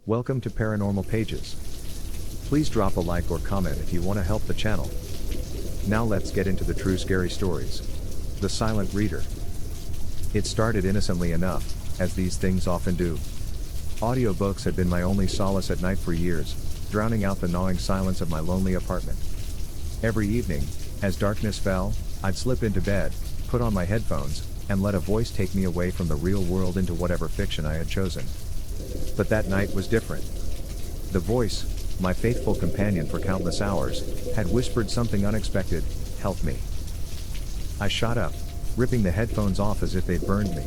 Welcome to Paranormal Pages. Please drop a like or comment if you want to help the channel. Now let's get into the true scary stories. The Silent Reader. It started innocently enough, as these things often do. Audiobooks had been my only solace at night for years, drowning out the gnawing silence of my lonely apartment. Every evening, as darkness fell, I'd slip into bed, put on my headphones, and let a voice take me away from the real world into whatever fiction I had chosen. But that night was different. The voice, my faithful companion for countless hours, had whispered something unexpected: "Help me." I shot up, ripping the headphones off as if they'd burned me.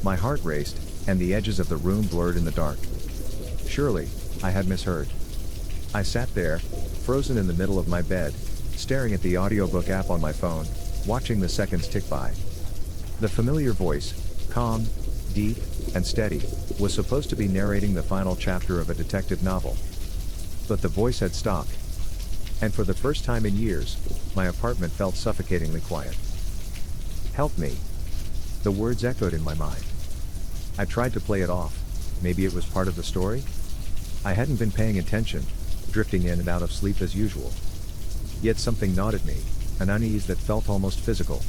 My heart raced, and the edges of the room blurred in the dark. Surely, I had misheard. I sat there, frozen in the middle of my bed, staring at the audiobook app on my phone, watching the seconds tick by. The familiar voice, calm, deep, and steady, was supposed to be narrating the final chapter of a detective novel. But the voice had stopped. And for the first time in years, my apartment felt suffocatingly quiet. "Help me." The words echoed in my mind. I tried to play it off. Maybe it was part of the story? I hadn't been paying attention, drifting in and out of sleep as usual. Yet something gnawed at me, an unease that felt almost physical.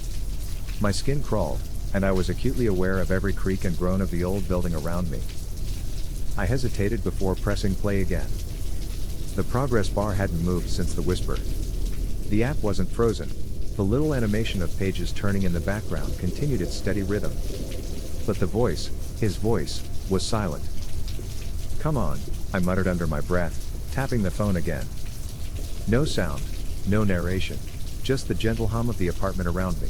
My skin crawled, and I was acutely aware of every creak and groan of the old building around me. I hesitated before pressing play again. The progress bar hadn't moved since the whisper. The app wasn't frozen. The little animation of pages turning in the background continued its steady rhythm. But the voice, his voice, was silent. "Come on," I muttered under my breath, tapping the phone again. No sound, no narration, just the gentle hum of the apartment around me.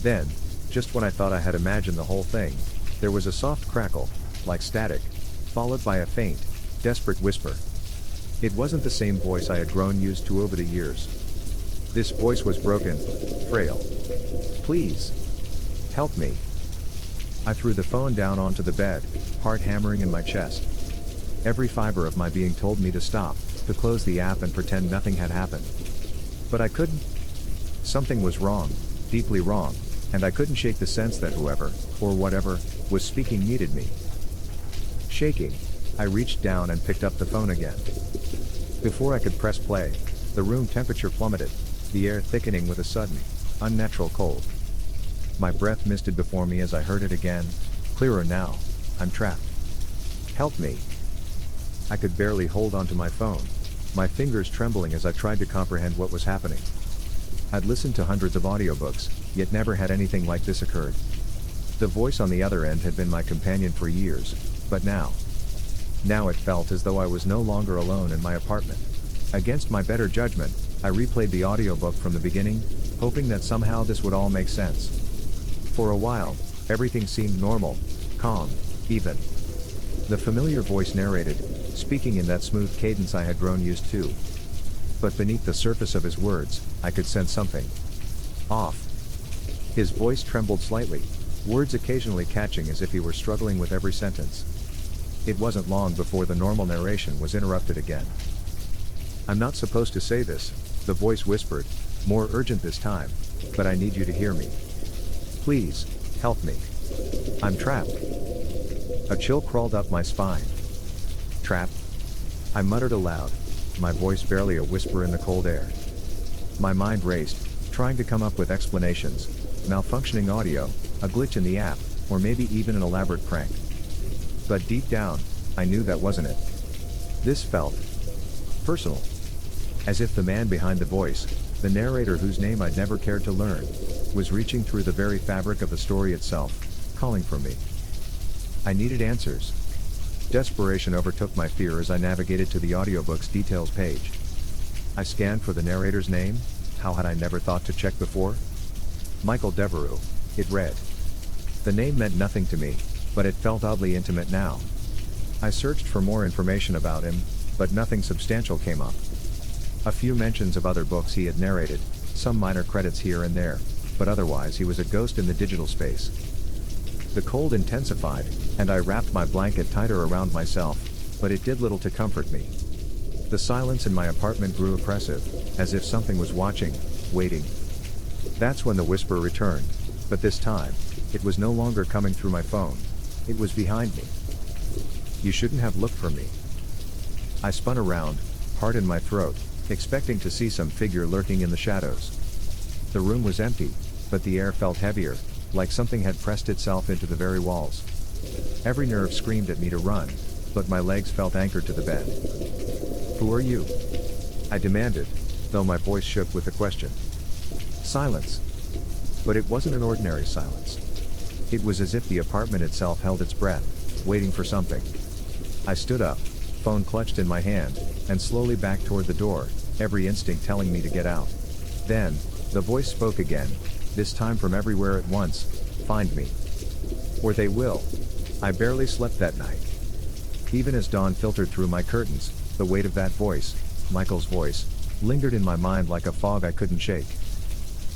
Then, just when I thought I had imagined the whole thing, there was a soft crackle, like static, followed by a faint, desperate whisper. It wasn't the same voice I had grown used to over the years. This voice was broken, frail. "Please. Help me." I threw the phone down onto the bed, heart hammering in my chest. Every fiber of my being told me to stop, to close the app and pretend nothing had happened. But I couldn't. Something was wrong, deeply wrong, and I couldn't shake the sense that whoever, or whatever, was speaking needed me. Shaking, I reached down and picked up the phone again. Before I could press play, the room temperature plummeted, the air thickening with a sudden, unnatural cold. My breath misted before me as I heard it again, clearer now: "I'm trapped. Help me." I could barely hold onto my phone, my fingers trembling as I tried to comprehend what was happening. I'd listened to hundreds of audiobooks, yet never had anything like this occurred. The voice on the other end had been my companion for years, but now it felt as though I was no longer alone in my apartment. Against my better judgment, I replayed the audiobook from the beginning, hoping that somehow this would all make sense. For a while, everything seemed normal, calm, even. The familiar voice narrated, speaking in that smooth cadence I had grown used to. But beneath the surface of his words, I could sense something off. His voice trembled slightly, words occasionally catching as if he were struggling with every sentence. It wasn't long before the normal narration was interrupted again. "I'm not supposed to say this," the voice whispered, more urgent this time, "but I need you to hear me. Please, help me. I'm trapped." A chill crawled up my spine. "Trapped?" I muttered aloud, my voice barely a whisper in the cold air. My mind raced, trying to come up with explanations: malfunctioning audio, a glitch in the app, or maybe even an elaborate prank. But deep down, I knew that wasn't it. This felt personal. As if the man behind the voice, the narrator whose name I'd never cared to learn, was reaching through the very fabric of the story itself, calling for me. I needed answers. Desperation overtook my fear as I navigated to the audiobook's details page. I scanned for the narrator's name. How had I never thought to check before? Michael Devereux, it read. The name meant nothing to me, but it felt oddly intimate now. I searched for more information about him, but nothing substantial came up. A few mentions of other books he had narrated, some minor credits here and there, but otherwise he was a ghost in the digital space. The cold intensified, and I wrapped my blanket tighter around myself, but it did little to comfort me. The silence in my apartment grew oppressive, as if something was watching, waiting. That's when the whisper returned, but this time, it was no longer coming through my phone. It was behind me. You shouldn't have looked for me. I spun around, heart in my throat, expecting to see some figure lurking in the shadows. The room was empty, but the air felt heavier, like something had pressed itself into the very walls. Every nerve screamed at me to run, but my legs felt anchored to the bed. Who are you? I demanded, though my voice shook with the question. Silence. But it wasn't an ordinary silence. It was as if the apartment itself held its breath, waiting for something. I stood up, phone clutched in my hand, and slowly backed toward the door, every instinct telling me to get out. Then, the voice spoke again, this time from everywhere at once, find me. Or they will. I barely slept that night. Even as dawn filtered through my curtains, the weight of that voice, Michael's voice, lingered in my mind like a fog I couldn't shake.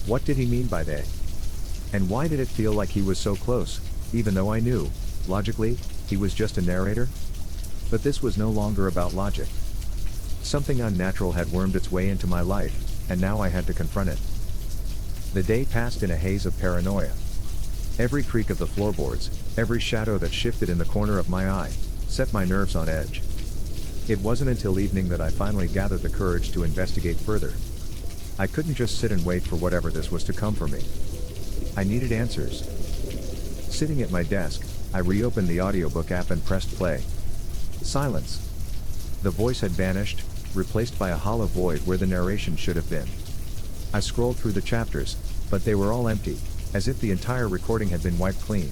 What did he mean by they? And why did it feel like he was so close, even though I knew, logically, he was just a narrator? But this was no longer about logic. Something unnatural had wormed its way into my life, and now I had to confront it. The day passed in a haze of paranoia. Every creak of the floorboards, every shadow that shifted in the corner of my eye, set my nerves on edge. It wasn't until evening that I finally gathered the courage to investigate further. I couldn't just sit and wait for whatever this was to come for me. I needed answers. Sitting at my desk, I reopened the audiobook app and pressed play. Silence. The voice had vanished, replaced by a hollow void where the narration should have been. I scrolled through the chapters, but they were all empty, as if the entire recording had been wiped clean.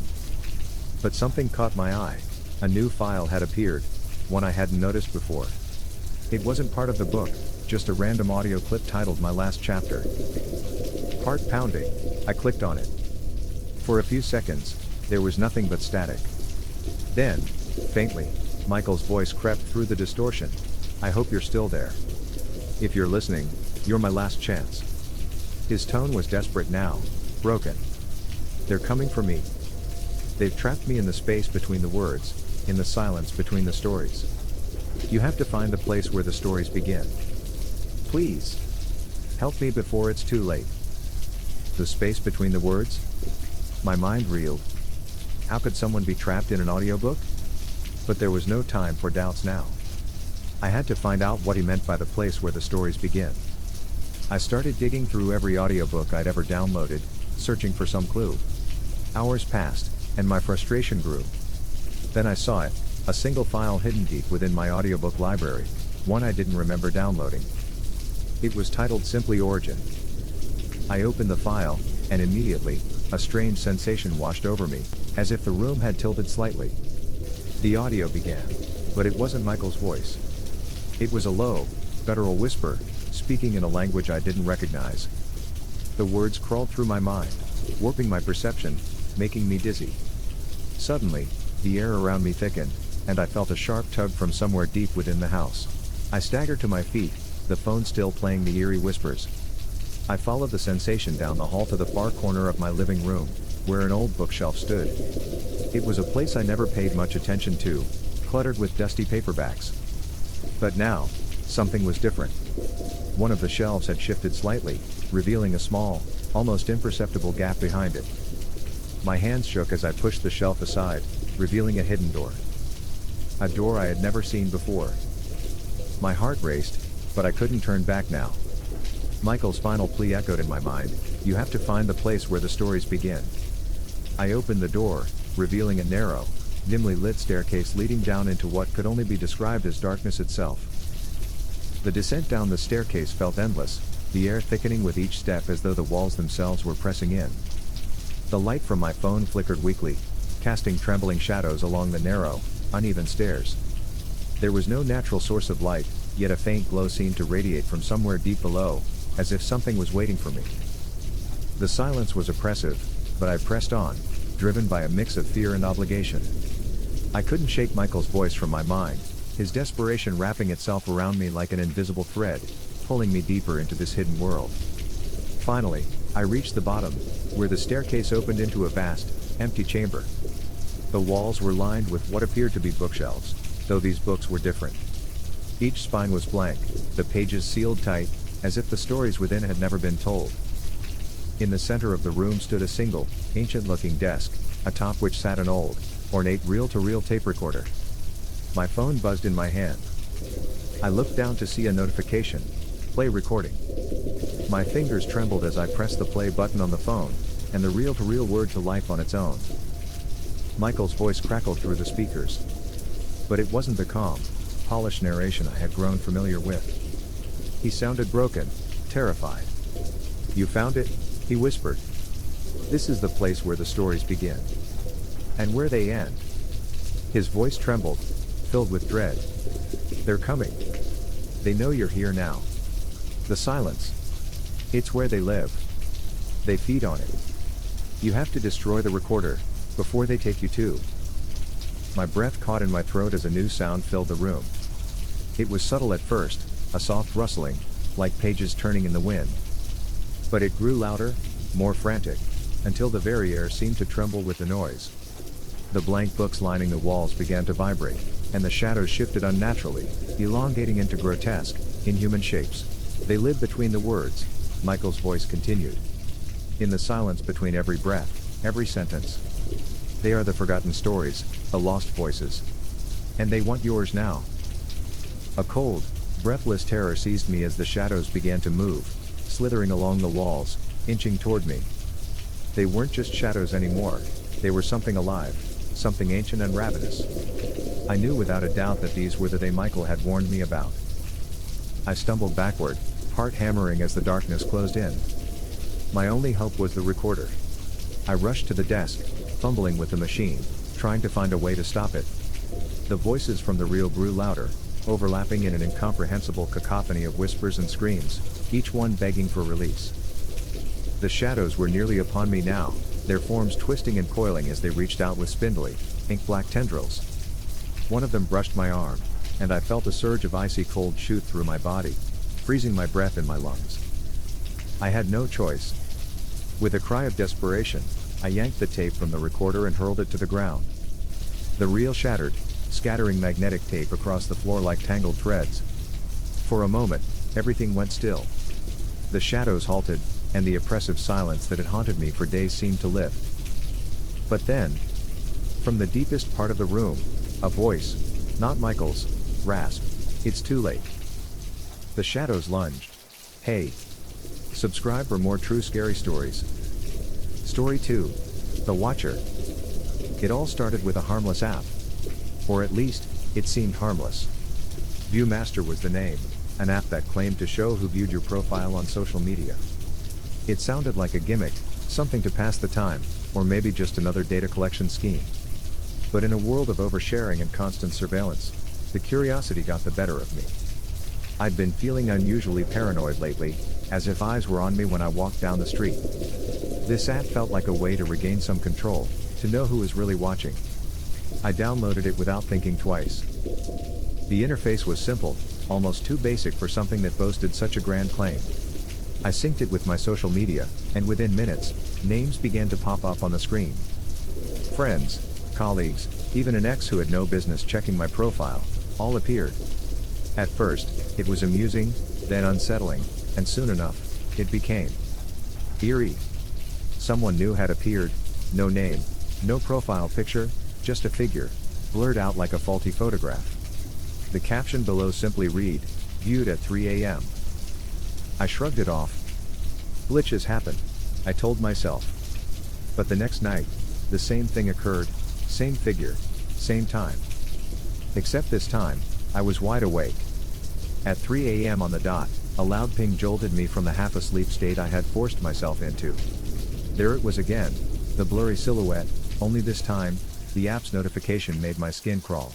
But something caught my eye. A new file had appeared, one I hadn't noticed before. It wasn't part of the book, just a random audio clip titled My Last Chapter. Heart pounding, I clicked on it. For a few seconds, there was nothing but static. Then, faintly, Michael's voice crept through the distortion. I hope you're still there. If you're listening, you're my last chance. His tone was desperate now, broken. They're coming for me. They've trapped me in the space between the words, in the silence between the stories. You have to find the place where the stories begin. Please. Help me before it's too late. The space between the words? My mind reeled. How could someone be trapped in an audiobook? But there was no time for doubts now. I had to find out what he meant by the place where the stories begin. I started digging through every audiobook I'd ever downloaded, searching for some clue. Hours passed, and my frustration grew. Then I saw it, a single file hidden deep within my audiobook library, one I didn't remember downloading. It was titled simply Origin. I opened the file, and immediately, a strange sensation washed over me, as if the room had tilted slightly. The audio began, but it wasn't Michael's voice. It was a low, guttural whisper, speaking in a language I didn't recognize. The words crawled through my mind, warping my perception, making me dizzy. Suddenly, the air around me thickened, and I felt a sharp tug from somewhere deep within the house. I staggered to my feet, the phone still playing the eerie whispers. I followed the sensation down the hall to the far corner of my living room, where an old bookshelf stood. It was a place I never paid much attention to, cluttered with dusty paperbacks. But now, something was different. One of the shelves had shifted slightly, revealing a small, almost imperceptible gap behind it. My hands shook as I pushed the shelf aside, revealing a hidden door. A door I had never seen before. My heart raced, but I couldn't turn back now. Michael's final plea echoed in my mind, you have to find the place where the stories begin. I opened the door, revealing a narrow, dimly lit staircase leading down into what could only be described as darkness itself. The descent down the staircase felt endless, the air thickening with each step as though the walls themselves were pressing in. The light from my phone flickered weakly, casting trembling shadows along the narrow, uneven stairs. There was no natural source of light, yet a faint glow seemed to radiate from somewhere deep below, as if something was waiting for me. The silence was oppressive, but I pressed on, driven by a mix of fear and obligation. I couldn't shake Michael's voice from my mind, his desperation wrapping itself around me like an invisible thread, pulling me deeper into this hidden world. Finally, I reached the bottom, where the staircase opened into a vast, empty chamber. The walls were lined with what appeared to be bookshelves, though these books were different. Each spine was blank, the pages sealed tight, as if the stories within had never been told. In the center of the room stood a single, ancient-looking desk, atop which sat an old, ornate reel-to-reel tape recorder. My phone buzzed in my hand. I looked down to see a notification. Play recording. My fingers trembled as I pressed the play button on the phone, and the reel-to-reel word to life on its own. Michael's voice crackled through the speakers. But it wasn't the calm, polished narration I had grown familiar with. He sounded broken, terrified. "You found it?" he whispered. "This is the place where the stories begin. And where they end." His voice trembled, filled with dread. "They're coming. They know you're here now. The silence. It's where they live. They feed on it. You have to destroy the recorder, before they take you too." My breath caught in my throat as a new sound filled the room. It was subtle at first, a soft rustling, like pages turning in the wind. But it grew louder, more frantic, until the very air seemed to tremble with the noise. The blank books lining the walls began to vibrate, and the shadows shifted unnaturally, elongating into grotesque, inhuman shapes. "They live between the words," Michael's voice continued. "In the silence between every breath, every sentence. They are the forgotten stories, the lost voices. And they want yours now." A cold, breathless terror seized me as the shadows began to move, slithering along the walls, inching toward me. They weren't just shadows anymore, they were something alive, something ancient and ravenous. I knew without a doubt that these were the they Michael had warned me about. I stumbled backward, heart hammering as the darkness closed in. My only hope was the recorder. I rushed to the desk, fumbling with the machine, trying to find a way to stop it. The voices from the reel grew louder, overlapping in an incomprehensible cacophony of whispers and screams, each one begging for release. The shadows were nearly upon me now, their forms twisting and coiling as they reached out with spindly, ink-black tendrils. One of them brushed my arm, and I felt a surge of icy cold shoot through my body, freezing my breath in my lungs. I had no choice. With a cry of desperation, I yanked the tape from the recorder and hurled it to the ground. The reel shattered, scattering magnetic tape across the floor like tangled threads. For a moment, everything went still. The shadows halted, and the oppressive silence that had haunted me for days seemed to lift. But then, from the deepest part of the room, a voice, not Michael's, rasped, "It's too late." The shadows lunged. "Hey! Subscribe for more true scary stories." Story 2. The Watcher. It all started with a harmless app. Or at least, it seemed harmless. Viewmaster was the name, an app that claimed to show who viewed your profile on social media. It sounded like a gimmick, something to pass the time, or maybe just another data collection scheme. But in a world of oversharing and constant surveillance, the curiosity got the better of me. I'd been feeling unusually paranoid lately, as if eyes were on me when I walked down the street. This app felt like a way to regain some control, to know who was really watching. I downloaded it without thinking twice. The interface was simple, almost too basic for something that boasted such a grand claim. I synced it with my social media, and within minutes, names began to pop up on the screen. Friends, colleagues, even an ex who had no business checking my profile, all appeared. At first, it was amusing, then unsettling, and soon enough, it became eerie. Someone new had appeared, no name, no profile picture, just a figure, blurred out like a faulty photograph. The caption below simply read, "Viewed at 3 a.m. I shrugged it off. Glitches happen, I told myself. But the next night, the same thing occurred, same figure, same time. Except this time, I was wide awake. At 3 a.m. on the dot, a loud ping jolted me from the half-asleep state I had forced myself into. There it was again, the blurry silhouette, only this time, the app's notification made my skin crawl.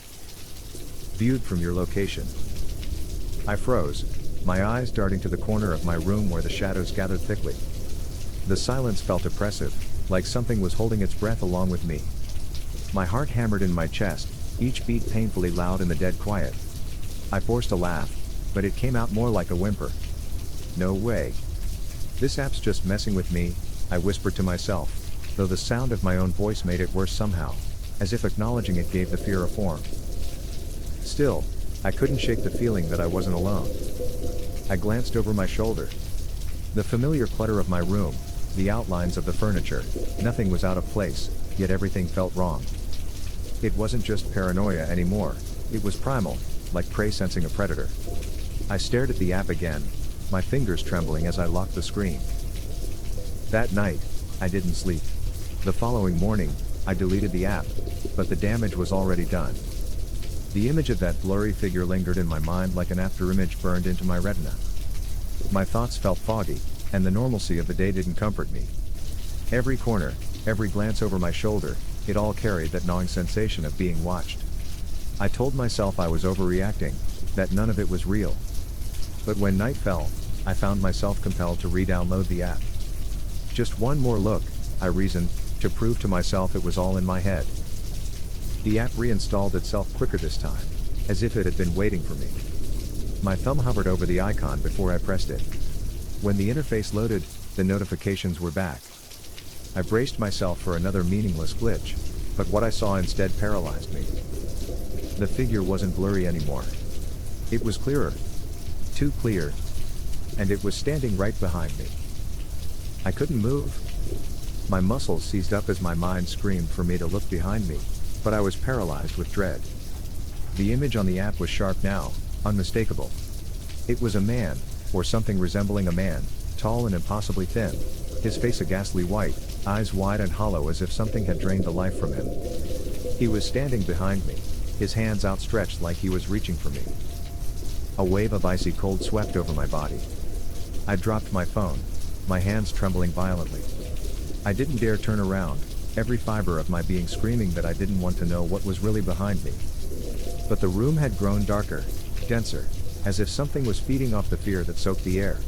Viewed from your location. I froze, my eyes darting to the corner of my room where the shadows gathered thickly. The silence felt oppressive, like something was holding its breath along with me. My heart hammered in my chest, each beat painfully loud in the dead quiet. I forced a laugh, but it came out more like a whimper. No way. This app's just messing with me, I whispered to myself, though the sound of my own voice made it worse somehow, as if acknowledging it gave the fear a form. Still, I couldn't shake the feeling that I wasn't alone. I glanced over my shoulder. The familiar clutter of my room, the outlines of the furniture, nothing was out of place, yet everything felt wrong. It wasn't just paranoia anymore, It was primal, like prey sensing a predator. I stared at the app again, my fingers trembling as I locked the screen. That night, I didn't sleep. The following morning, I deleted the app, but the damage was already done. The image of that blurry figure lingered in my mind like an afterimage burned into my retina. My thoughts felt foggy, and the normalcy of the day didn't comfort me. Every corner, every glance over my shoulder, it all carried that gnawing sensation of being watched. I told myself I was overreacting, that none of it was real. But when night fell, I found myself compelled to re-download the app. Just one more look, I reasoned, to prove to myself it was all in my head. The app reinstalled itself quicker this time, as if it had been waiting for me. My thumb hovered over the icon before I pressed it. When the interface loaded, the notifications were back. I braced myself for another meaningless glitch, but what I saw instead paralyzed me. The figure wasn't blurry anymore. It was clearer. Too clear. And it was standing right behind me. I couldn't move. My muscles seized up as my mind screamed for me to look behind me, but I was paralyzed with dread. The image on the app was sharp now, unmistakable. It was a man, or something resembling a man, tall and impossibly thin, his face a ghastly white, eyes wide and hollow as if something had drained the life from him. He was standing behind me, his hands outstretched like he was reaching for me. A wave of icy cold swept over my body. I dropped my phone, my hands trembling violently. I didn't dare turn around, every fiber of my being screaming that I didn't want to know what was really behind me. But the room had grown darker, denser, as if something was feeding off the fear that soaked the air.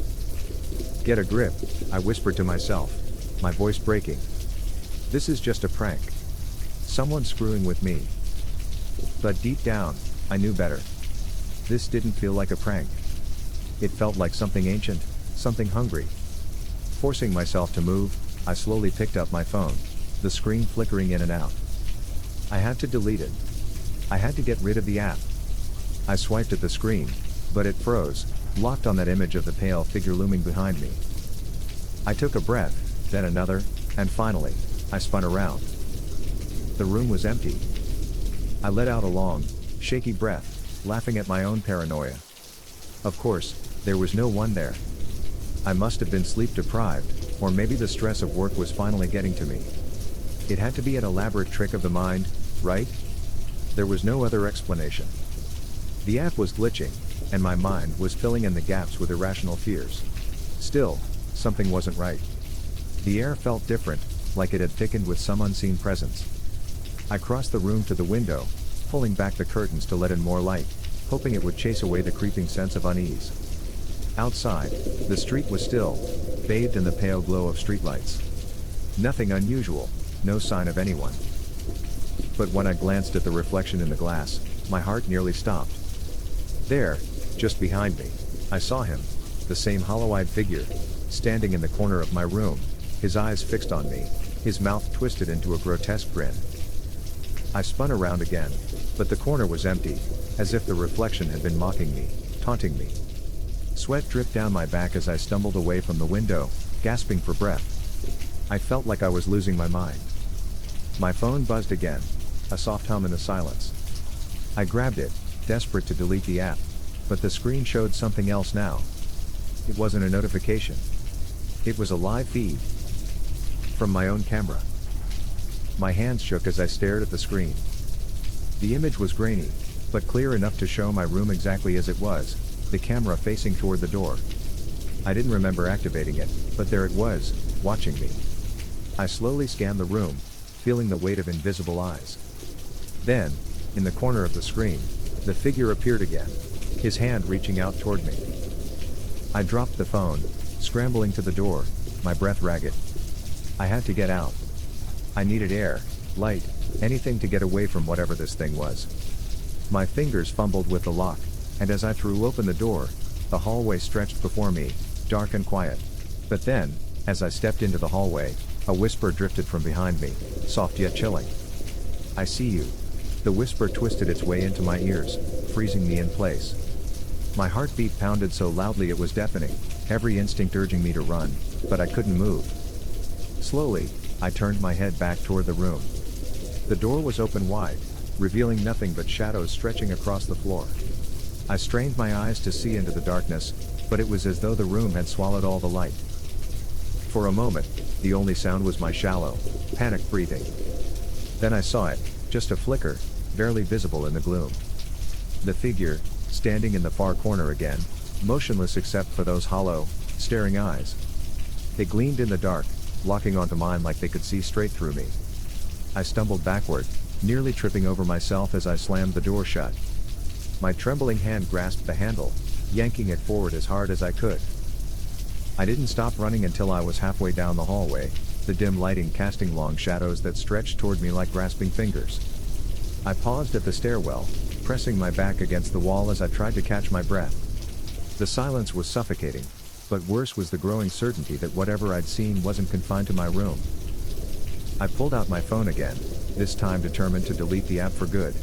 "Get a grip," I whispered to myself, my voice breaking. "This is just a prank. Someone's screwing with me." But deep down, I knew better. This didn't feel like a prank. It felt like something ancient, something hungry. Forcing myself to move, I slowly picked up my phone, the screen flickering in and out. I had to delete it. I had to get rid of the app. I swiped at the screen, but it froze, locked on that image of the pale figure looming behind me. I took a breath, then another, and finally, I spun around. The room was empty. I let out a long, shaky breath, laughing at my own paranoia. Of course, there was no one there. I must have been sleep deprived, or maybe the stress of work was finally getting to me. It had to be an elaborate trick of the mind, right? There was no other explanation. The app was glitching, and my mind was filling in the gaps with irrational fears. Still, something wasn't right. The air felt different, like it had thickened with some unseen presence. I crossed the room to the window, pulling back the curtains to let in more light, hoping it would chase away the creeping sense of unease. Outside, the street was still, bathed in the pale glow of streetlights. Nothing unusual, no sign of anyone. But when I glanced at the reflection in the glass, my heart nearly stopped. There, just behind me, I saw him, the same hollow-eyed figure, standing in the corner of my room, his eyes fixed on me, his mouth twisted into a grotesque grin. I spun around again, but the corner was empty, as if the reflection had been mocking me, taunting me. Sweat dripped down my back as I stumbled away from the window, gasping for breath. I felt like I was losing my mind. My phone buzzed again, a soft hum in the silence. I grabbed it, desperate to delete the app, but the screen showed something else now. It wasn't a notification. It was a live feed. From my own camera. My hands shook as I stared at the screen. The image was grainy, but clear enough to show my room exactly as it was, the camera facing toward the door. I didn't remember activating it, but there it was, watching me. I slowly scanned the room, feeling the weight of invisible eyes. Then, in the corner of the screen, the figure appeared again, his hand reaching out toward me. I dropped the phone, scrambling to the door, my breath ragged. I had to get out. I needed air, light, anything to get away from whatever this thing was. My fingers fumbled with the lock, and as I threw open the door, the hallway stretched before me, dark and quiet. But then, as I stepped into the hallway, a whisper drifted from behind me, soft yet chilling. "I see you." The whisper twisted its way into my ears, freezing me in place. My heartbeat pounded so loudly it was deafening, every instinct urging me to run, but I couldn't move. Slowly, I turned my head back toward the room. The door was open wide, revealing nothing but shadows stretching across the floor. I strained my eyes to see into the darkness, but it was as though the room had swallowed all the light. For a moment, the only sound was my shallow, panicked breathing. Then I saw it, just a flicker, barely visible in the gloom. The figure, standing in the far corner again, motionless except for those hollow, staring eyes. They gleamed in the dark, locking onto mine like they could see straight through me. I stumbled backward, nearly tripping over myself as I slammed the door shut. My trembling hand grasped the handle, yanking it forward as hard as I could. I didn't stop running until I was halfway down the hallway, the dim lighting casting long shadows that stretched toward me like grasping fingers. I paused at the stairwell, pressing my back against the wall as I tried to catch my breath. The silence was suffocating, but worse was the growing certainty that whatever I'd seen wasn't confined to my room. I pulled out my phone again, this time determined to delete the app for good.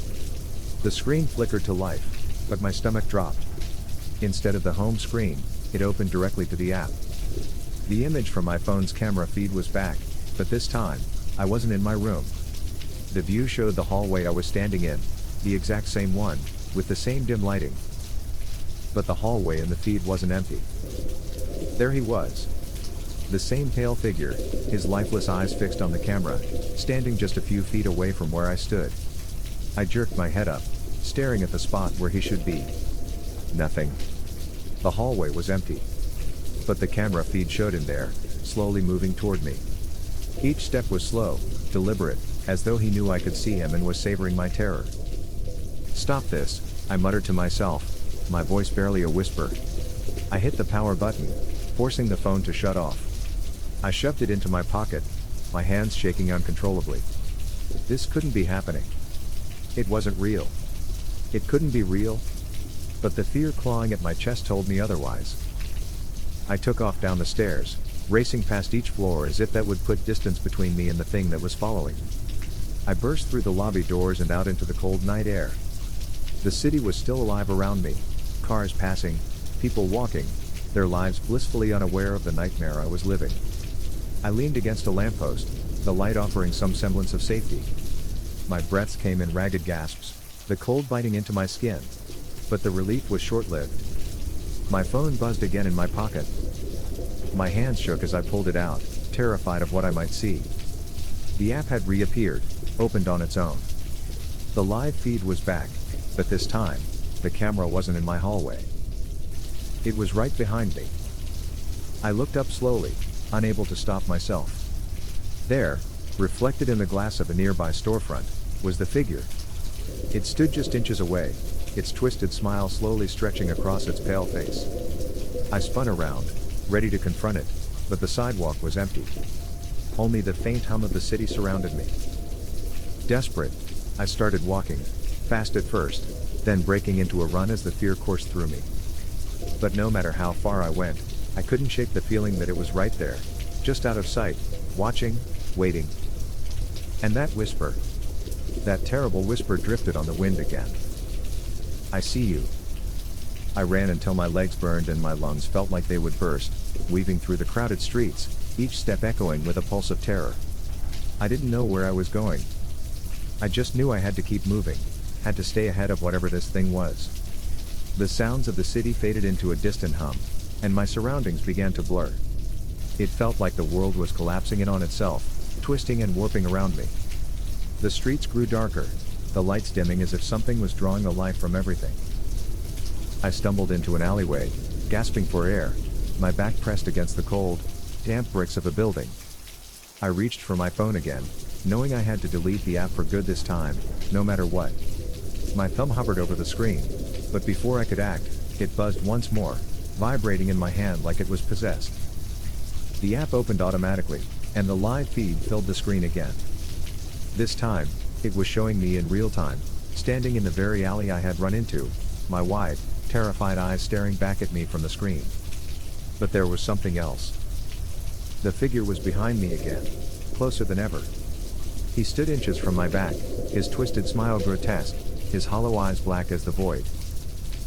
The screen flickered to life, but my stomach dropped. Instead of the home screen, it opened directly to the app. The image from my phone's camera feed was back, but this time, I wasn't in my room. The view showed the hallway I was standing in, the exact same one, with the same dim lighting. But the hallway in the feed wasn't empty. There he was. The same pale figure, his lifeless eyes fixed on the camera, standing just a few feet away from where I stood. I jerked my head up, staring at the spot where he should be. Nothing. The hallway was empty. But the camera feed showed him there, slowly moving toward me. Each step was slow, deliberate, as though he knew I could see him and was savoring my terror. "Stop this," I muttered to myself, my voice barely a whisper. I hit the power button, forcing the phone to shut off. I shoved it into my pocket, my hands shaking uncontrollably. This couldn't be happening. It wasn't real. It couldn't be real. But the fear clawing at my chest told me otherwise. I took off down the stairs, racing past each floor as if that would put distance between me and the thing that was following. I burst through the lobby doors and out into the cold night air. The city was still alive around me, cars passing, people walking, their lives blissfully unaware of the nightmare I was living. I leaned against a lamppost, the light offering some semblance of safety. My breaths came in ragged gasps, the cold biting into my skin. But the relief was short-lived. My phone buzzed again in my pocket. My hands shook as I pulled it out, terrified of what I might see. The app had reappeared, opened on its own. The live feed was back, but this time, the camera wasn't in my hallway. It was right behind me. I looked up slowly, unable to stop myself. There, reflected in the glass of a nearby storefront, was the figure. It stood just inches away, its twisted smile slowly stretching across its pale face. I spun around, ready to confront it, but the sidewalk was empty. Only the faint hum of the city surrounded me. Desperate, I started walking, fast at first, then breaking into a run as the fear coursed through me. But no matter how far I went, I couldn't shake the feeling that it was right there, just out of sight, watching, waiting. And that whisper, that terrible whisper drifted on the wind again. "I see you." I ran until my legs burned and my lungs felt like they would burst, weaving through the crowded streets, each step echoing with a pulse of terror. I didn't know where I was going. I just knew I had to keep moving, had to stay ahead of whatever this thing was. The sounds of the city faded into a distant hum, and my surroundings began to blur. It felt like the world was collapsing in on itself, twisting and warping around me. The streets grew darker, the lights dimming as if something was drawing the life from everything. I stumbled into an alleyway, gasping for air, my back pressed against the cold, damp bricks of a building. I reached for my phone again, knowing I had to delete the app for good this time, no matter what. My thumb hovered over the screen, but before I could act, it buzzed once more, vibrating in my hand like it was possessed. The app opened automatically, and the live feed filled the screen again. This time, it was showing me in real time, standing in the very alley I had run into, my wide, terrified eyes staring back at me from the screen. But there was something else. The figure was behind me again, closer than ever. He stood inches from my back, his twisted smile grotesque, his hollow eyes black as the void.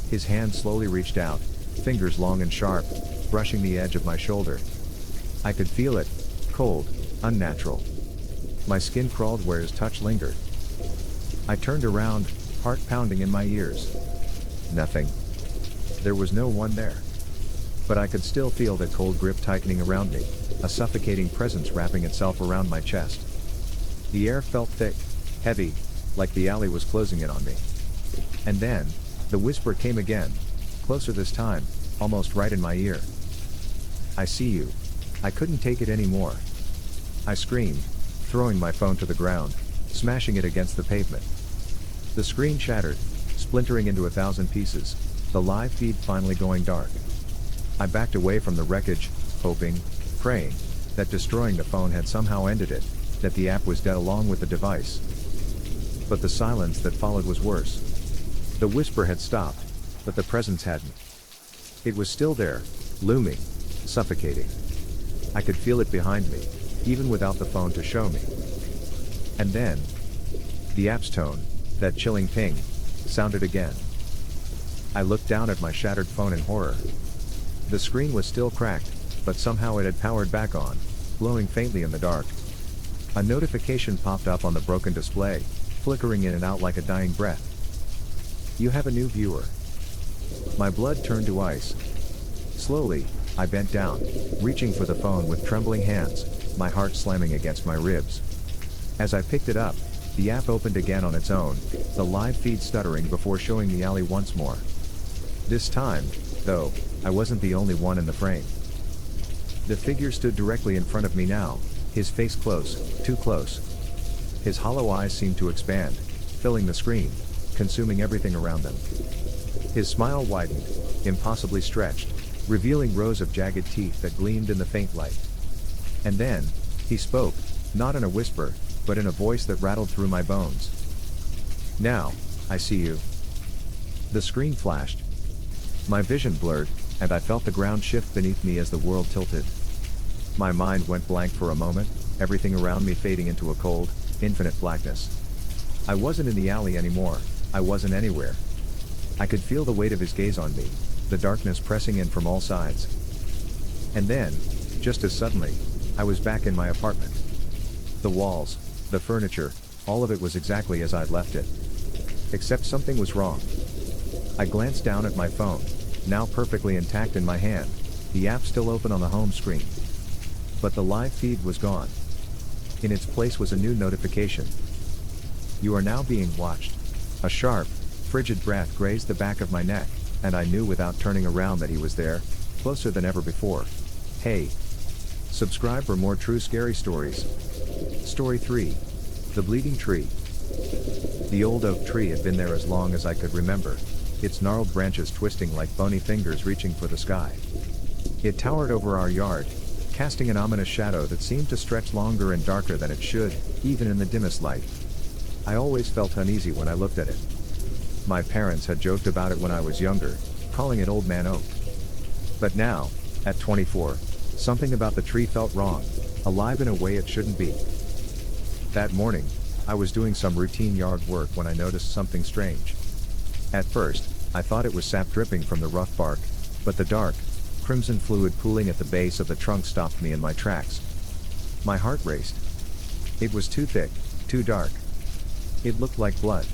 His hand slowly reached out, fingers long and sharp, brushing the edge of my shoulder. I could feel it, cold, unnatural. My skin crawled where his touch lingered. I turned around, heart pounding in my ears. Nothing. There was no one there. But I could still feel the cold grip tightening around me, a suffocating presence wrapping itself around my chest. The air felt thick, heavy, like the alley was closing in on me. And then, the whisper came again, closer this time, almost right in my ear. I see you. I couldn't take it anymore. I screamed, throwing my phone to the ground, smashing it against the pavement. The screen shattered, splintering into 1,000 pieces, the live feed finally going dark. I backed away from the wreckage, hoping, praying, that destroying the phone had somehow ended it, that the app was dead along with the device. But the silence that followed was worse. The whisper had stopped, but the presence hadn't. It was still there, looming, suffocating. I could feel it behind me, even without the phone to show me. And then, the app's tone, that chilling ping, sounded again. I looked down at my shattered phone in horror. The screen was still cracked, but somehow it had powered back on, glowing faintly in the dark. A notification popped up on the broken display, flickering in and out like a dying breath. You have a new viewer. My blood turned to ice. Slowly, I bent down, reaching for the phone with trembling hands, my heart slamming against my ribs. As I picked it up, the app opened again on its own, the live feed stuttering before showing the alley once more. This time, though, I wasn't the only one in the frame. The figure stood directly in front of me now, his face close, too close. His hollow eyes seemed to expand, filling the screen, consuming everything around them. His smile widened, impossibly stretched, revealing rows of jagged teeth that gleamed in the faint light. And then, he spoke, not in a whisper, but in a voice that rattled through my bones. Now, I see you. The screen flashed. My vision blurred, and I felt the ground shift beneath me as the world tilted. My mind went blank for a moment, everything around me fading into a cold, infinite blackness. I wasn't in the alley anymore, I wasn't anywhere. I could feel the weight of his gaze on me, the darkness pressing in from all sides. And then, just as suddenly, I was back in my apartment. The walls, the furniture, all of it was exactly as I'd left it. Except something was wrong. I glanced down at my phone, now perfectly intact in my hand, the app still open on the home screen. But the live feed was gone. In its place was a new notification. You are now being watched. A sharp, frigid breath grazed the back of my neck, and I knew without turning around that he was there, closer than ever before. Hey! Subscribe for more true scary stories. Story 3. The Bleeding Tree. The old oak tree had been there as long as I could remember, its gnarled branches twisting like bony fingers reaching for the sky. It towered over our yard, casting an ominous shadow that seemed to stretch longer and darker than it should, even in the dimmest light. I always felt uneasy when I looked at it. My parents had joked about it when I was younger, calling it Old Man Oak. But now, at 24, something about the tree felt wrong, alive in a way it shouldn't be. That morning, I was doing some routine yard work when I noticed something strange. At first, I thought it was sap dripping from the rough bark, but the dark, crimson fluid pooling at the base of the trunk stopped me in my tracks. My heart raced. It was too thick, too dark. It looked like blood.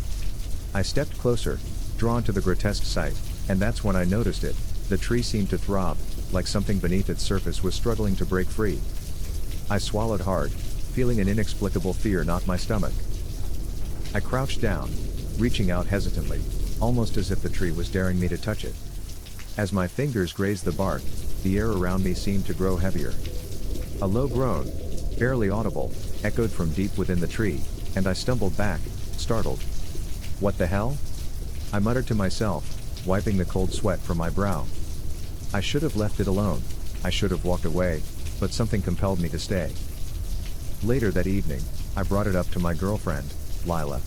I stepped closer, drawn to the grotesque sight, and that's when I noticed it. The tree seemed to throb, like something beneath its surface was struggling to break free. I swallowed hard, feeling an inexplicable fear knot my stomach. I crouched down, reaching out hesitantly, almost as if the tree was daring me to touch it. As my fingers grazed the bark, the air around me seemed to grow heavier. A low groan, barely audible, echoed from deep within the tree, and I stumbled back, startled. What the hell? I muttered to myself, wiping the cold sweat from my brow. I should have left it alone, I should have walked away, but something compelled me to stay. Later that evening, I brought it up to my girlfriend, Lila.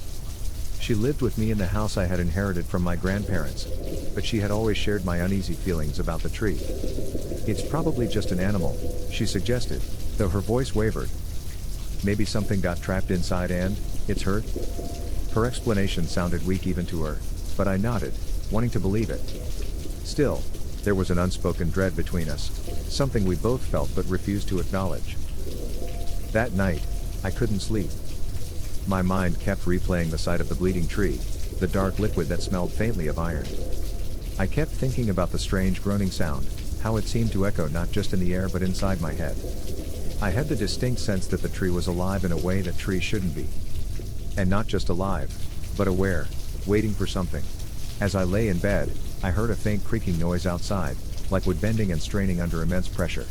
She lived with me in the house I had inherited from my grandparents, but she had always shared my uneasy feelings about the tree. It's probably just an animal, she suggested, though her voice wavered. Maybe something got trapped inside and it's hurt? Her explanation sounded weak even to her, but I nodded, wanting to believe it. Still, there was an unspoken dread between us, something we both felt but refused to acknowledge. That night, I couldn't sleep. My mind kept replaying the sight of the bleeding tree, the dark liquid that smelled faintly of iron. I kept thinking about the strange groaning sound, how it seemed to echo not just in the air but inside my head. I had the distinct sense that the tree was alive in a way that trees shouldn't be. And not just alive, but aware, waiting for something. As I lay in bed, I heard a faint creaking noise outside, like wood bending and straining under immense pressure.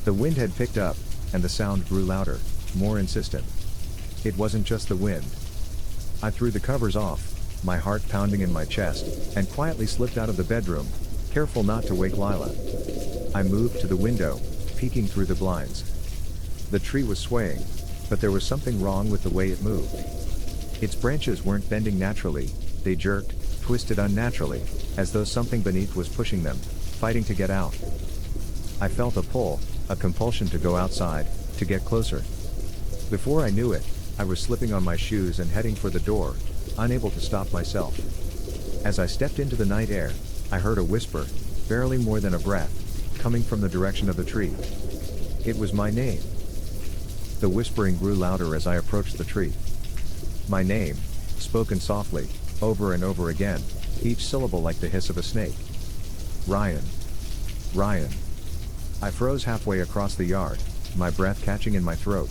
The wind had picked up, and the sound grew louder, more insistent. It wasn't just the wind. I threw the covers off, my heart pounding in my chest, and quietly slipped out of the bedroom, careful not to wake Lila. I moved to the window, peeking through the blinds. The tree was swaying, but there was something wrong with the way it moved. Its branches weren't bending naturally, they jerked, twisted unnaturally, as though something beneath was pushing them, fighting to get out. I felt a pull, a compulsion to go outside, to get closer. Before I knew it, I was slipping on my shoes and heading for the door, unable to stop myself. As I stepped into the night air, I heard a whisper, barely more than a breath, coming from the direction of the tree. It was my name. The whispering grew louder as I approached the tree. My name, spoken softly, over and over again, each syllable like the hiss of a snake. Ryan. Ryan. I froze halfway across the yard, my breath catching in my throat.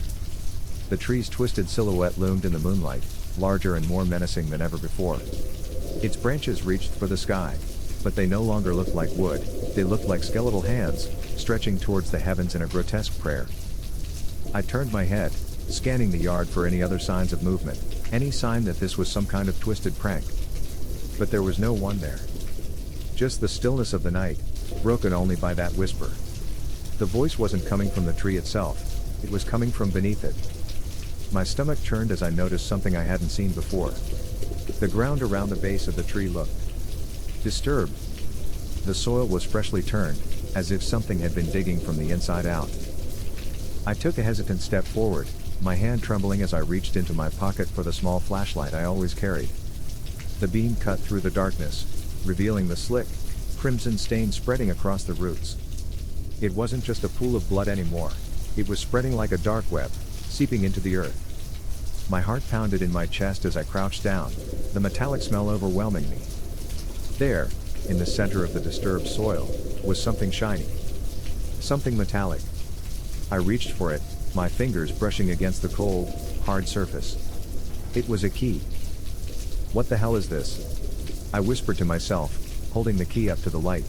The tree's twisted silhouette loomed in the moonlight, larger and more menacing than ever before. Its branches reached for the sky, but they no longer looked like wood, they looked like skeletal hands, stretching towards the heavens in a grotesque prayer. I turned my head, scanning the yard for any other signs of movement, any sign that this was some kind of twisted prank. But there was no one there. Just the stillness of the night, broken only by that whisper. The voice wasn't coming from the tree itself, it was coming from beneath it. My stomach churned as I noticed something I hadn't seen before. The ground around the base of the tree looked disturbed. The soil was freshly turned, as if something had been digging from the inside out. I took a hesitant step forward, my hand trembling as I reached into my pocket for the small flashlight I always carried. The beam cut through the darkness, revealing the slick, crimson stain spreading across the roots. It wasn't just a pool of blood anymore, it was spreading like a dark web, seeping into the earth. My heart pounded in my chest as I crouched down, the metallic smell overwhelming me. There, in the center of the disturbed soil, was something shiny. Something metallic. I reached for it, my fingers brushing against the cold, hard surface. It was a key. What the hell is this? I whispered to myself, holding the key up to the light.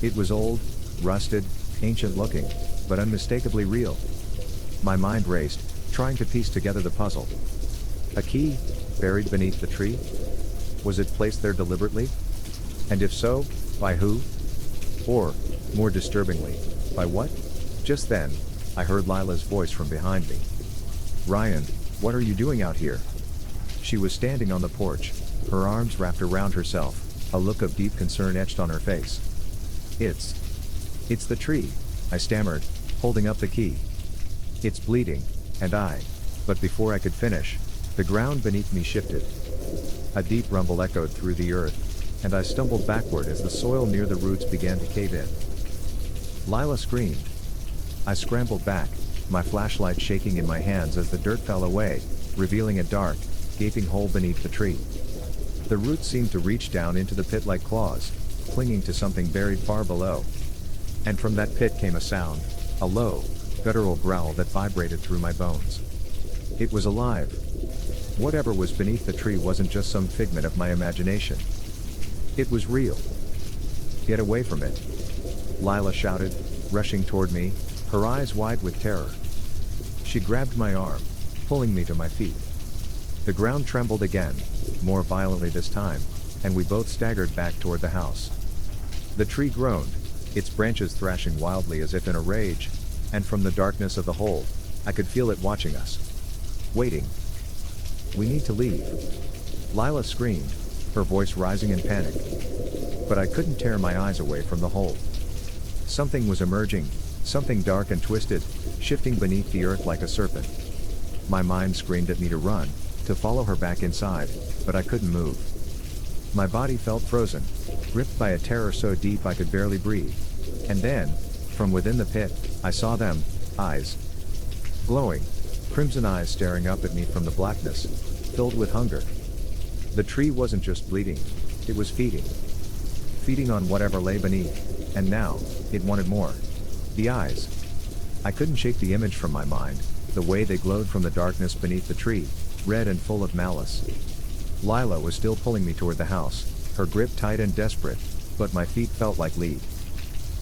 It was old, rusted, ancient looking, but unmistakably real. My mind raced, trying to piece together the puzzle. A key, buried beneath the tree? Was it placed there deliberately? And if so, by who? Or, more disturbingly, by what? Just then, I heard Lila's voice from behind me. Ryan, what are you doing out here? She was standing on the porch, her arms wrapped around herself, a look of deep concern etched on her face. It's the tree, I stammered, holding up the key. It's bleeding, and but before I could finish, the ground beneath me shifted. A deep rumble echoed through the earth, and I stumbled backward as the soil near the roots began to cave in. Lila screamed. I scrambled back, my flashlight shaking in my hands as the dirt fell away, revealing a dark, gaping hole beneath the tree. The roots seemed to reach down into the pit like claws, clinging to something buried far below. And from that pit came a sound, a low, guttural growl that vibrated through my bones. It was alive. Whatever was beneath the tree wasn't just some figment of my imagination. It was real. Get away from it! Lila shouted, rushing toward me, her eyes wide with terror. She grabbed my arm, pulling me to my feet. The ground trembled again, more violently this time, and we both staggered back toward the house. The tree groaned, its branches thrashing wildly as if in a rage, and from the darkness of the hole, I could feel it watching us. Waiting. We need to leave. Lila screamed, her voice rising in panic. But I couldn't tear my eyes away from the hole. Something was emerging, something dark and twisted, shifting beneath the earth like a serpent. My mind screamed at me to run, to follow her back inside, but I couldn't move. My body felt frozen, gripped by a terror so deep I could barely breathe. And then, from within the pit, I saw them, eyes. Glowing, crimson eyes staring up at me from the blackness, filled with hunger. The tree wasn't just bleeding, it was feeding. Feeding on whatever lay beneath, and now, it wanted more. The eyes. I couldn't shake the image from my mind, the way they glowed from the darkness beneath the tree, red and full of malice. Lila was still pulling me toward the house, her grip tight and desperate, but my feet felt like lead.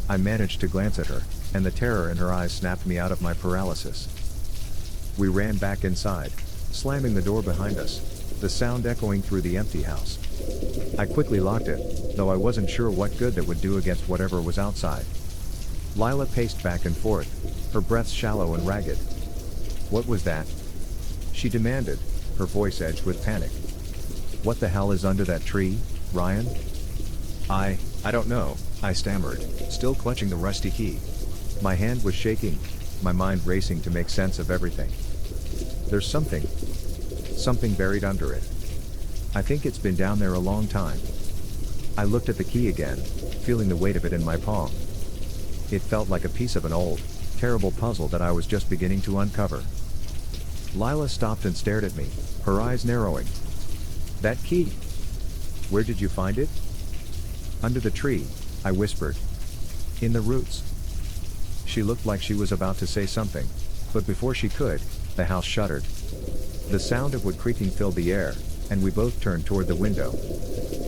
I managed to glance at her, and the terror in her eyes snapped me out of my paralysis. We ran back inside, slamming the door behind us, the sound echoing through the empty house. I quickly locked it, though I wasn't sure what good that would do against whatever was outside. Lila paced back and forth, her breath shallow and ragged. "What was that?" she demanded, her voice edged with panic. "What the hell is under that tree, Ryan?" I don't know, I stammered, still clutching the rusty key. My hand was shaking, my mind racing to make sense of everything. "There's something buried under it. I think it's been down there a long time." I looked at the key again, feeling the weight of it in my palm. It felt like a piece of an old, terrible puzzle that I was just beginning to uncover. Lila stopped and stared at me, her eyes narrowing. "That key? Where did you find it?" "Under the tree," I whispered. "In the roots." She looked like she was about to say something, but before she could, the house shuddered. The sound of wood creaking filled the air, and we both turned toward the window.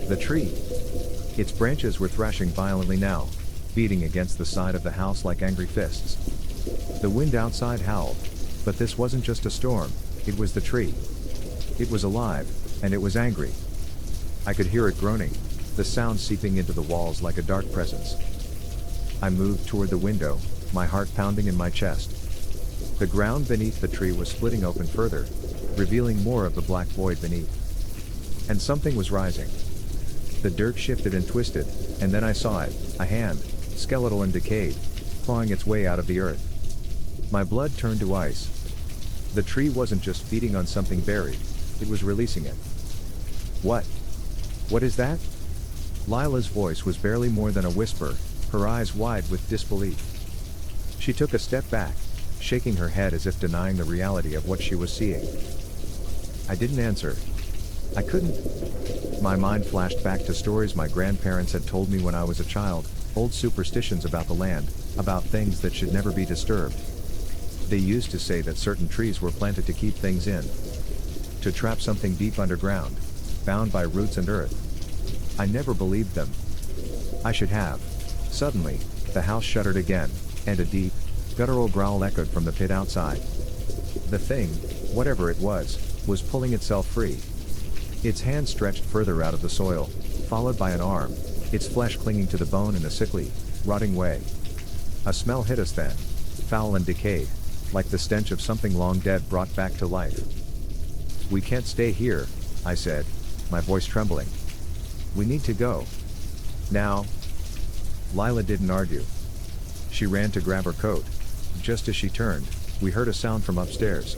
The tree. Its branches were thrashing violently now, beating against the side of the house like angry fists. The wind outside howled, but this wasn't just a storm, it was the tree. It was alive, and it was angry. I could hear it groaning, the sound seeping into the walls like a dark presence. I moved toward the window, my heart pounding in my chest. The ground beneath the tree was splitting open further, revealing more of the black void beneath. And something was rising. The dirt shifted and twisted, and then I saw it, a hand, skeletal and decayed, clawing its way out of the earth. My blood turned to ice. The tree wasn't just feeding on something buried, it was releasing it. What is that?" Lila's voice was barely more than a whisper, her eyes wide with disbelief. She took a step back, shaking her head as if denying the reality of what she was seeing. I didn't answer. I couldn't. My mind flashed back to stories my grandparents had told me when I was a child, old superstitions about the land, about things that should never be disturbed. They used to say that certain trees were planted to keep things in, to trap something deep underground, bound by roots and earth. I never believed them. I should have. Suddenly, the house shuddered again, and a deep, guttural growl echoed from the pit outside. The thing, whatever it was pulling itself free. Its hand stretched further out of the soil, followed by an arm, its flesh clinging to the bone in a sickly, rotting way. A smell hit us then, foul and decayed, like the stench of something long dead brought back to life. "We can't stay here," I said, my voice trembling. "We need to go. Now." Lila didn't argue. She ran to grab her coat. Just as she turned, we heard a sound from upstairs.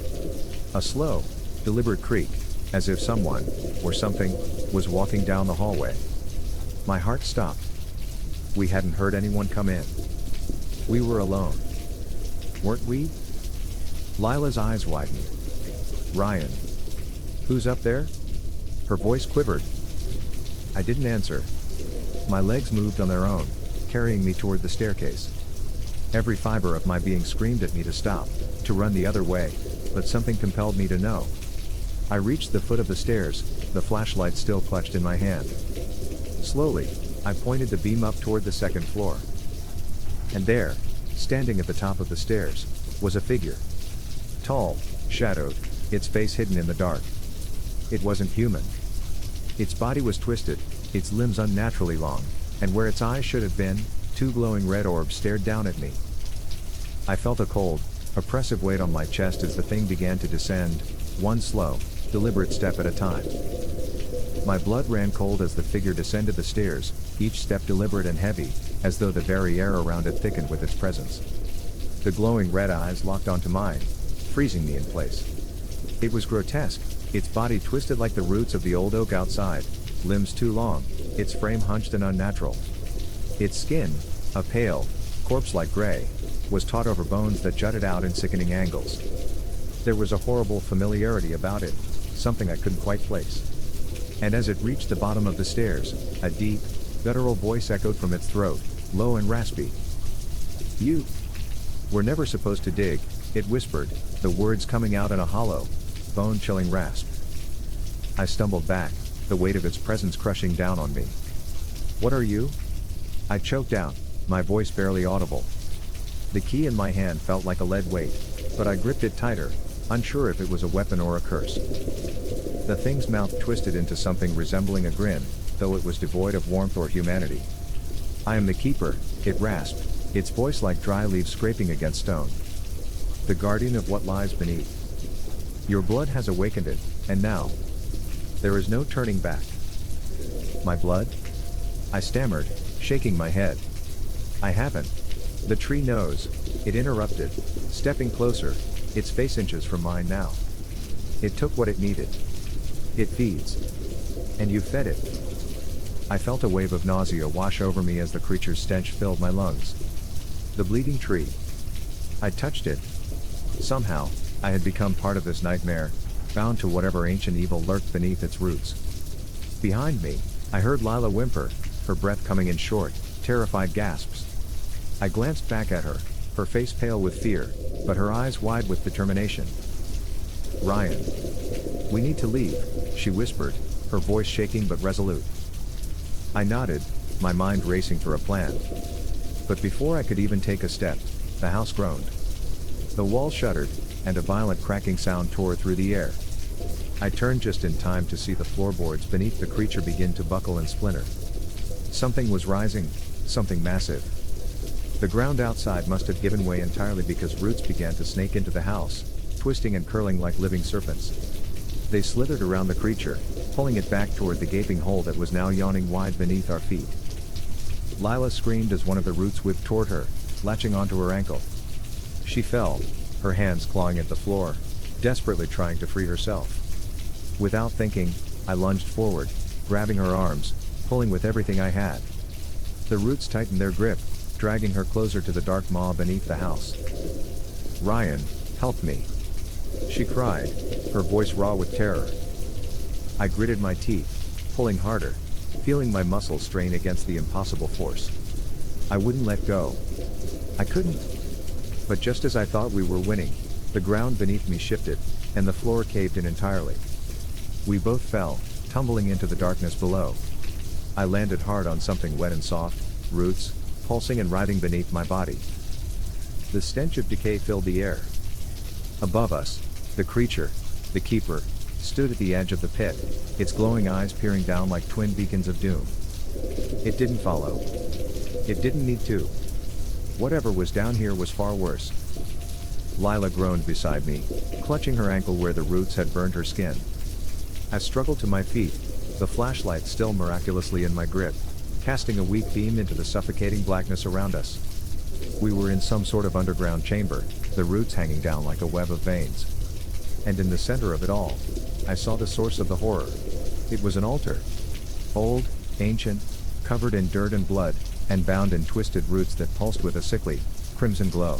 A slow, deliberate creak, as if someone, or something, was walking down the hallway. My heart stopped. We hadn't heard anyone come in. We were alone. Weren't we? Lila's eyes widened. "Ryan. Who's up there?" Her voice quivered. I didn't answer. My legs moved on their own, carrying me toward the staircase. Every fiber of my being screamed at me to stop, to run the other way, but something compelled me to know. I reached the foot of the stairs, the flashlight still clutched in my hand. Slowly, I pointed the beam up toward the second floor. And there, standing at the top of the stairs, was a figure. Tall, shadowed, its face hidden in the dark. It wasn't human. Its body was twisted, its limbs unnaturally long, and where its eyes should have been, two glowing red orbs stared down at me. I felt a cold, oppressive weight on my chest as the thing began to descend, one slow, deliberate step at a time. My blood ran cold as the figure descended the stairs, each step deliberate and heavy, as though the very air around it thickened with its presence. The glowing red eyes locked onto mine, freezing me in place. It was grotesque, its body twisted like the roots of the old oak outside, limbs too long, its frame hunched and unnatural. Its skin, a pale, corpse-like gray, was taut over bones that jutted out in sickening angles. There was a horrible familiarity about it, something I couldn't quite place. And as it reached the bottom of the stairs, a deep, guttural voice echoed from its throat, low and raspy. "You were never supposed to dig," it whispered, the words coming out in a hollow, bone-chilling rasp. I stumbled back, the weight of its presence crushing down on me. "What are you?" I choked out, my voice barely audible. The key in my hand felt like a lead weight, but I gripped it tighter, unsure if it was a weapon or a curse. The thing's mouth twisted into something resembling a grin, though it was devoid of warmth or humanity. "I am the keeper," it rasped, its voice like dry leaves scraping against stone. "The guardian of what lies beneath. Your blood has awakened it, and now there is no turning back." "My blood?" I stammered, shaking my head. "I haven't." "The tree knows," it interrupted, stepping closer, its face inches from mine now. "It took what it needed. It feeds. And you fed it." I felt a wave of nausea wash over me as the creature's stench filled my lungs. The bleeding tree. I touched it. Somehow, I had become part of this nightmare, bound to whatever ancient evil lurked beneath its roots. Behind me, I heard Lila whimper, her breath coming in short, terrified gasps. I glanced back at her, her face pale with fear, but her eyes wide with determination. "Ryan. We need to leave," she whispered, her voice shaking but resolute. I nodded, my mind racing for a plan. But before I could even take a step, the house groaned. The wall shuddered, and a violent cracking sound tore through the air. I turned just in time to see the floorboards beneath the creature begin to buckle and splinter. Something was rising, something massive. The ground outside must have given way entirely because roots began to snake into the house, twisting and curling like living serpents. They slithered around the creature, pulling it back toward the gaping hole that was now yawning wide beneath our feet. Lila screamed as one of the roots whipped toward her, latching onto her ankle. She fell, her hands clawing at the floor, desperately trying to free herself. Without thinking, I lunged forward, grabbing her arms, pulling with everything I had. The roots tightened their grip, dragging her closer to the dark maw beneath the house. "Ryan, help me!" she cried, her voice raw with terror. I gritted my teeth, pulling harder, feeling my muscles strain against the impossible force. I wouldn't let go. I couldn't. But just as I thought we were winning, the ground beneath me shifted, and the floor caved in entirely. We both fell, tumbling into the darkness below. I landed hard on something wet and soft, roots, pulsing and writhing beneath my body. The stench of decay filled the air. Above us, the creature, the keeper, stood at the edge of the pit, its glowing eyes peering down like twin beacons of doom. It didn't follow. It didn't need to. Whatever was down here was far worse. Lila groaned beside me, clutching her ankle where the roots had burned her skin. I struggled to my feet, the flashlight still miraculously in my grip, casting a weak beam into the suffocating blackness around us. We were in some sort of underground chamber, the roots hanging down like a web of veins. And in the center of it all, I saw the source of the horror. It was an altar. Old, ancient, covered in dirt and blood, and bound in twisted roots that pulsed with a sickly, crimson glow.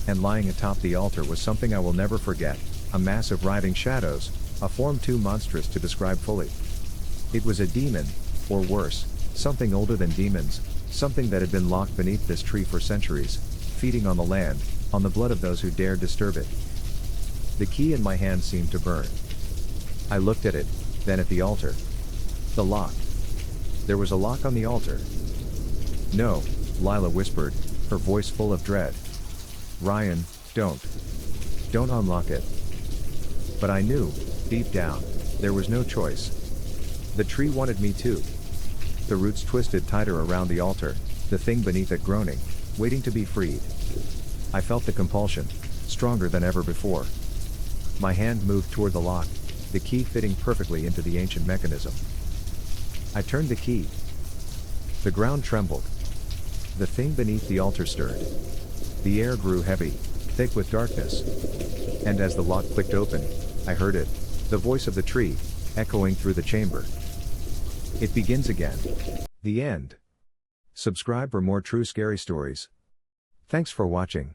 And lying atop the altar was something I will never forget, a mass of writhing shadows, a form too monstrous to describe fully. It was a demon, or worse, something older than demons, something that had been locked beneath this tree for centuries, feeding on the land, on the blood of those who dared disturb it. The key in my hand seemed to burn. I looked at it, then at the altar. The lock. There was a lock on the altar. "No," Lila whispered, her voice full of dread. "Ryan, don't. Don't unlock it." But I knew, deep down, there was no choice. The tree wanted me to. The roots twisted tighter around the altar, the thing beneath it groaning, waiting to be freed. I felt the compulsion, stronger than ever before. My hand moved toward the lock, the key fitting perfectly into the ancient mechanism. I turned the key. The ground trembled. The thing beneath the altar stirred. The air grew heavy, thick with darkness. And as the lock clicked open, I heard it, the voice of the tree, echoing through the chamber. It begins again. The end. Subscribe for more true scary stories. Thanks for watching.